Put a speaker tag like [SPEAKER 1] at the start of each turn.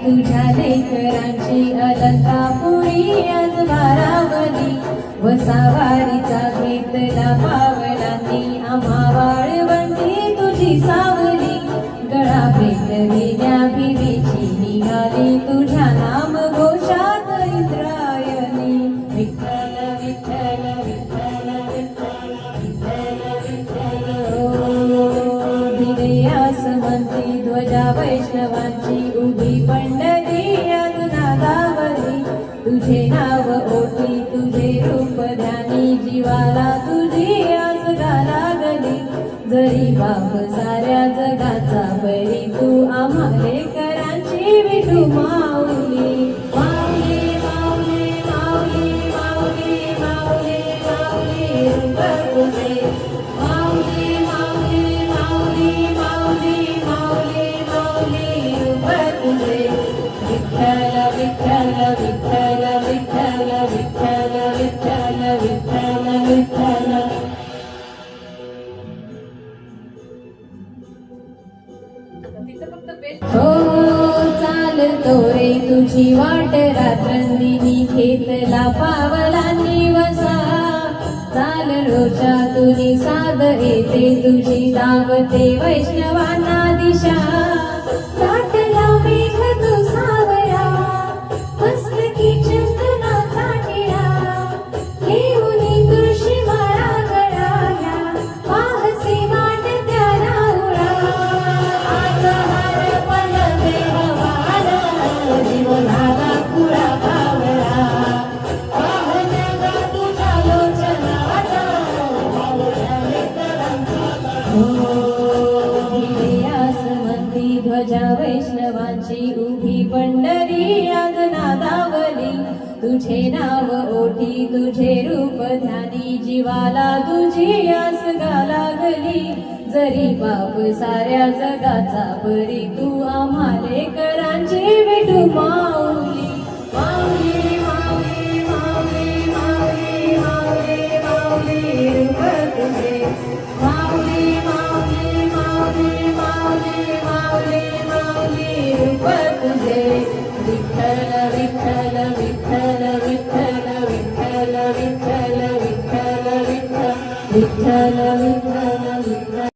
[SPEAKER 1] तुझ्या लेकरांची अलंकापुरी आज वारावली वसावारीचा घेतला पावलांनी आम्हा वाळवंटी तुझी सावली गळा पेटविल्या भिवीची निघाली तुझ्या नाम घोषात इंद्रायणी विठ्ठल विठ्ठल विठ्ठल विठ्ठल विठ्ठल धिरेयास म्हणती ध्वजा वैष्णवांची उभी पंढरी नादावली तुझे नाव ओठी तुझे रूप ध्यानी जीवाला तुझी आस लागली जरी बाप साऱ्या जगाचा बरी तू आम्हा लेकरांची विठू माऊली माऊली माऊली माऊली माऊली माऊली माऊली रूप तुझे माऊली माऊली माऊली माऊली माऊली माऊली रूप तुझे विठ्ठल विठ्ठल विठ्ठल विठ्ठल विठ्ठल विठ्ठल विठ्ठल विठ्ठल हो चालतो रे तुझी वाट रात्रंदिनी घेतला पावलांनी वसा चाल रोषा तुझी साध येते तुझी धावते वैष्णवांना दिशा दाटला मेघ तू सावरा मस्तकी चंदनाचा टिळा घेऊनी तुळशी माळा गळाया पाहसे वाट त्या राहुळा आज हार पलवे हवाला जीवनाला पुरा पावला पाहण्या गा तुझ्या लोचनाचा भावल्या लेकरांचा धिरेयास ध्वजा वैष्णवांची उभी पंढरी आज नादावली तुझे नाव ओठी तुझे रूप ध्यानी जीवाला तुझी आस लागली जरी बाप साऱ्या जगाचा परी तू आम्हा लेकरांची विठू माऊ